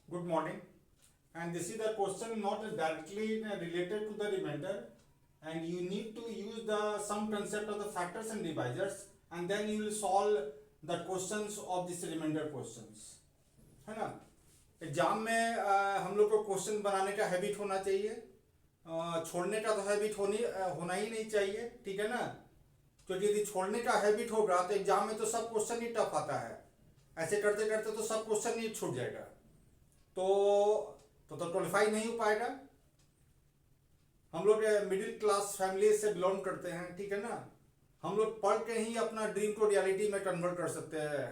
Good morning. And this is the question not directly related to the remainder, and you need to use the some concept of the factors and divisors, and then you will solve the questions of this remainder questions, है ना। Exam में हम लोग को question बनाने का habit होना चाहिए, छोड़ने का तो हैबिट होना ही नहीं चाहिए, ठीक है ना। क्योंकि यदि छोड़ने का हैबिट होगा तो एग्जाम में तो सब क्वेश्चन ही टफ आता है, ऐसे करते करते तो सब क्वेश्चन ही छूट जाएगा, तो क्वालिफाई नहीं हो पाएगा। हम लोग मिडिल क्लास फैमिली से बिलोंग करते हैं, ठीक है ना। हम लोग पढ़ के ही अपना ड्रीम को रियलिटी में कन्वर्ट कर सकते हैं।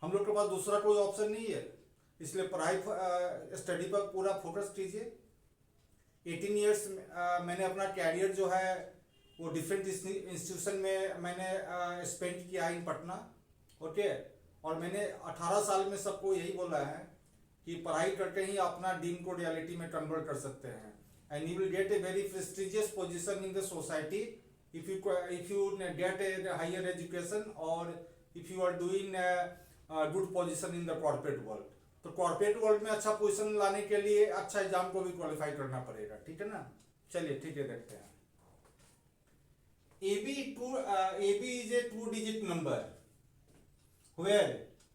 हम लोग के पास दूसरा कोई ऑप्शन नहीं है, इसलिए पढ़ाई स्टडी पर पूरा फोकस कीजिए। 18 ईयर्स मैंने अपना कैरियर जो है वो डिफरेंट इंस्टीट्यूशन में मैंने स्पेंड किया इन पटना, ओके। और मैंने 18 साल में सबको यही बोला है कि पढ़ाई करके ही अपना ड्रीम को रियलिटी में कन्वर्ट कर सकते हैं, and you will get a very prestigious position in the society if you get a higher education or if you are doing a good position in the corporate world। तो corporate world में अच्छा position लाने के लिए अच्छा exam को भी qualify करना पड़ेगा, ठीक है ना। चलिए ठीक है, देखते हैं। AB is a 2-digit number where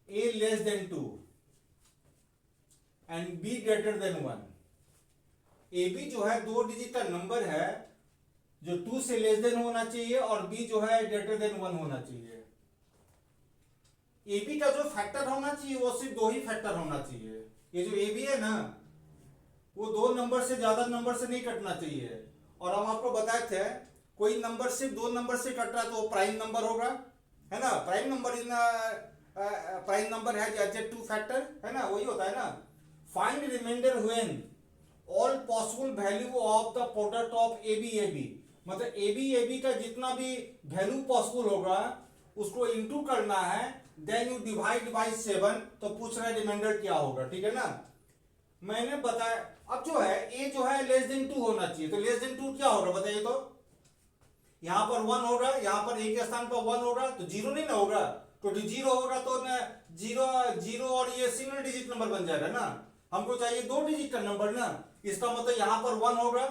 A less than 2 and B greater than 1। AB जो है 2 डिजिट का नंबर है जो 2 से लेस देन होना चाहिए और B जो है ग्रेटर देन 1 होना चाहिए। AB का जो फैक्टर होना चाहिए वो सिर्फ 2 ही फैक्टर होना चाहिए। ये जो AB है ना वो 2 नंबर से ज्यादा नंबर से नहीं कटना चाहिए। और हम आपको बताए थे कोई नंबर सिर्फ 2 नंबर से कट रहा है तो वो प्राइम नंबर होगा, है ना। प्राइम नंबर है एडजेक्टिव फैक्टर, है ना, वही होता है ना। Find remainder when all possible value of the product of AB मतलब AB का जितना भी वैल्यू पॉसिबल होगा उसको इंटू करना है, देन यू डिवाइड बाय 7। तो पूछ रहा है रिमाइंडर क्या होगा, ठीक है ना। मैंने बताया अब जो है A जो है लेस देन 2 होना चाहिए, तो लेस देन 2 क्या होगा बताइए। तो यहां पर 1 होगा, यहां पर A के स्थान पर 1 होगा तो 0 नहीं ना होगा, क्योंकि 0 होगा तो जीरो और ये सिंगल डिजिट नंबर बन जाएगा ना। हमको चाहिए 2 डिजिट का नंबर ना, इसका मतलब यहां पर 1 होगा,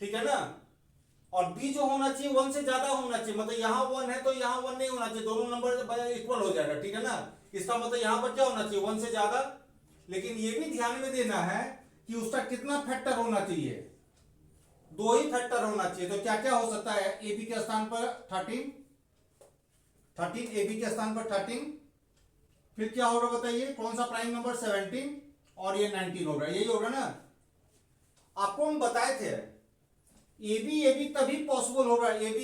ठीक है ना। और B जो होना चाहिए 1 से ज्यादा होना चाहिए, मतलब यहां 1 है तो यहां 1 नहीं होना चाहिए, दोनों नंबर इक्वल हो जाएगा, ठीक है ना। इसका मतलब यहां पर क्या होना चाहिए 1 से ज्यादा। लेकिन ये भी ध्यान में देना है कि उसका कितना फैक्टर होना चाहिए, 2 ही फैक्टर होना चाहिए। तो क्या क्या हो सकता है, AB के स्थान पर 13 AB के स्थान पर 13, फिर क्या होगा बताइए, कौन सा प्राइम नंबर 17 और ये 19 होगा, यही होगा ना। आपको हम बताए थे AB तभी पॉसिबल होगा, AB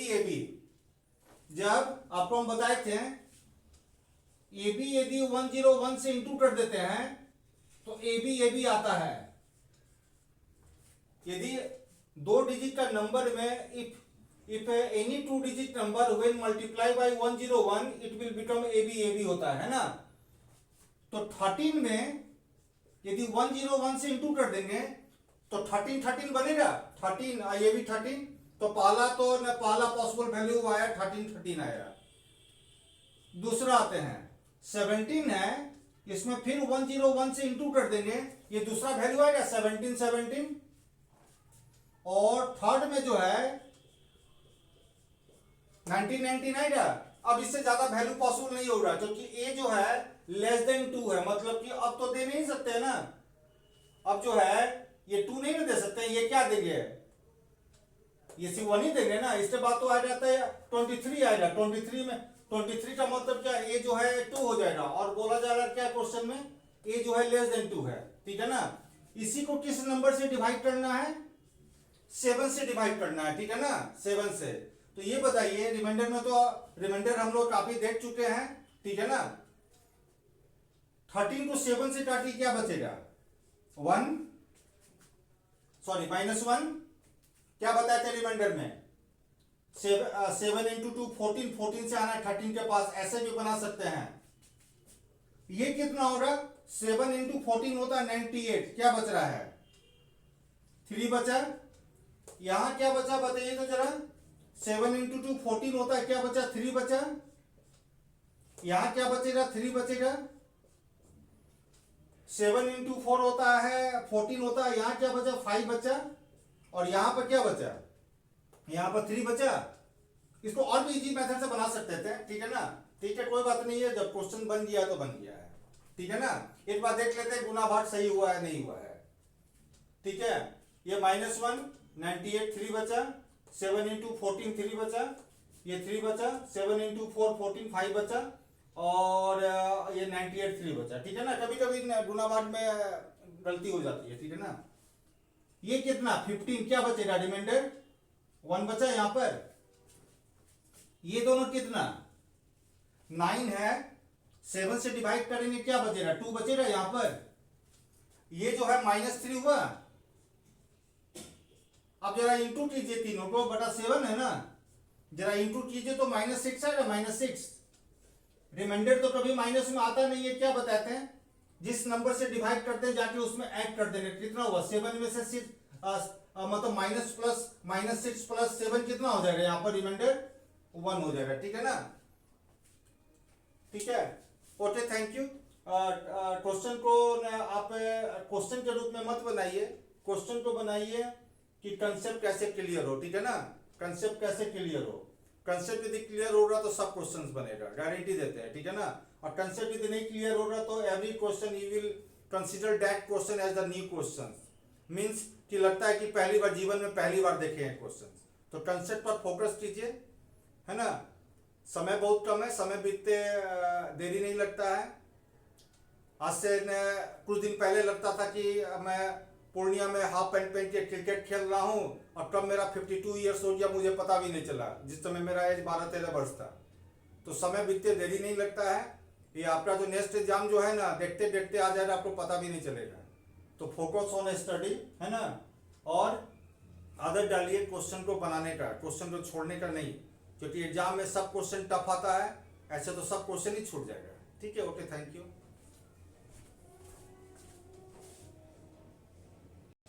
जब आपको हम बताए थे AB यदि 101 से इंटू कर देते हैं तो AB आता है। यदि 2 डिजिट का नंबर में if any 2 digit number when multiply by 101 it will become AB होता है ना। तो 13 में यदि 101 से इंटू कर देंगे तो 13 बनेगा, 13 ये भी 13। तो पहला पॉसिबल वैल्यू आया 13 आया। दूसरा आते हैं 17 है, इसमें फिर 101 से इंटू कर देंगे, ये दूसरा वैल्यू आएगा 17। और थर्ड में जो है 19 आएगा। अब इससे ज्यादा वैल्यू पॉसिबल नहीं होगा क्योंकि A जो है लेस देन 2 है, मतलब कि अब तो दे नहीं सकते ना। अब जो है ये 2 नहीं दे सकते, ये क्या देंगे, ये सिर्फ 1 ही देंगे ना। इसके बाद तो आ जाता है 23 आएगा। 23 में 23 का मतलब क्या, A जो है 2 हो जाएगा और बोला जाएगा क्या क्वेश्चन में, A जो है लेस देन 2 है, ठीक है ना। इसी को किस नंबर से डिवाइड करना है, 7 से डिवाइड करना है, ठीक है ना, 7 से। तो ये बताइए रिमाइंडर में, तो रिमाइंडर हम लोग काफी देख चुके हैं, ठीक है ना। 13 को 7 से काटिए क्या बचेगा, -1 क्या बताए थे रिमाइंडर में, 7 इंटू 2 14 से आना 13 के पास, ऐसे भी बना सकते हैं। ये कितना होगा, 7 इंटू 14 होता है 98, क्या बच रहा है 3 बचा। यहां क्या बचा बताइए तो जरा, 7 इंटू 2 14 होता है, क्या बचा 3 बचा। यहां क्या बचेगा 3 बचेगा। 7 इंटू 4 होता है 14 होता है, यहाँ क्या बचा 5 बचा, और यहाँ पर क्या बचा, यहाँ पर 3 बचा। इसको और भी इजी मेथड से बना सकते थे, ठीक है ना, ठीक है कोई बात नहीं है, जब क्वेश्चन बन गया तो बन गया है, ठीक है ना। एक बार देख लेते हैं गुना भाग सही हुआ है नहीं हुआ है, ठीक है। ये -1 98 3 बचा, 7 इंटू 14 3 बचा, ये 3 बचा, 7 इंटू 4 14 5 बचा, और ये 98 3 बचा, ठीक है ना। कभी कभी गुना भाग में गलती हो जाती है, ठीक है ना। ये कितना 15 क्या बचेगा, रिमाइंडर 1 बचा यहाँ पर। ये दोनों कितना 9 है, 7 से डिवाइड करेंगे क्या बचेगा 2 बचेगा यहाँ पर। ये जो है -3 हुआ, अब जरा इंटू कीजिए तीनों को, बटा 7 है ना, जरा इंटू कीजिए तो -6 आएगा, -6। रिमाइंडर तो कभी माइनस में आता नहीं है, क्या बताते हैं, जिस नंबर से डिवाइड करते हैं जाके उसमें ऐड कर देंगे। कितना हुआ 7 में से 6 मतलब -6 प्लस 7 कितना हो जाएगा यहाँ पर, रिमाइंडर 1 हो जाएगा, ठीक है ना, ठीक है। Okay thank you. क्वेश्चन को आप क्वेश्चन के रूप में मत बनाइए, क्वेश्चन को बनाइए कि कंसेप्ट कैसे क्लियर हो, ठीक है ना, कंसेप्ट कैसे क्लियर हो। कंसेप्ट यदि क्लियर हो रहा तो सब क्वेश्चंस बनेगा, गारंटी देते हैं, ठीक है ना। और कंसेप्ट यदि नहीं क्लियर हो रहा तो every question you will consider that question as the new question, means कि लगता है कि पहली बार जीवन में पहली बार देखे हैं क्वेश्चन। तो कंसेप्ट पर फोकस कीजिए, है ना। समय बहुत कम है, समय बीतते देरी नहीं लगता है। आज से कुछ दिन पहले लगता था कि मैं पूर्णिया में हाफ पैंट पहन के क्रिकेट खेल रहा हूँ, और कब मेरा 52 ईयर्स हो गया मुझे पता भी नहीं चला, जिस समय मेरा एज 12-13 वर्ष था। तो समय बीतते देरी नहीं लगता है। ये आपका जो नेक्स्ट एग्जाम जो है ना, देखते देखते आ जाएगा, आपको पता भी नहीं चलेगा। तो फोकस ऑन स्टडी, है ना, और आदत डालिए क्वेश्चन को बनाने का, क्वेश्चन को छोड़ने का नहीं, क्योंकि एग्जाम में सब क्वेश्चन टफ आता है, ऐसे तो सब क्वेश्चन ही छूट जाएगा, ठीक है। Okay thank you.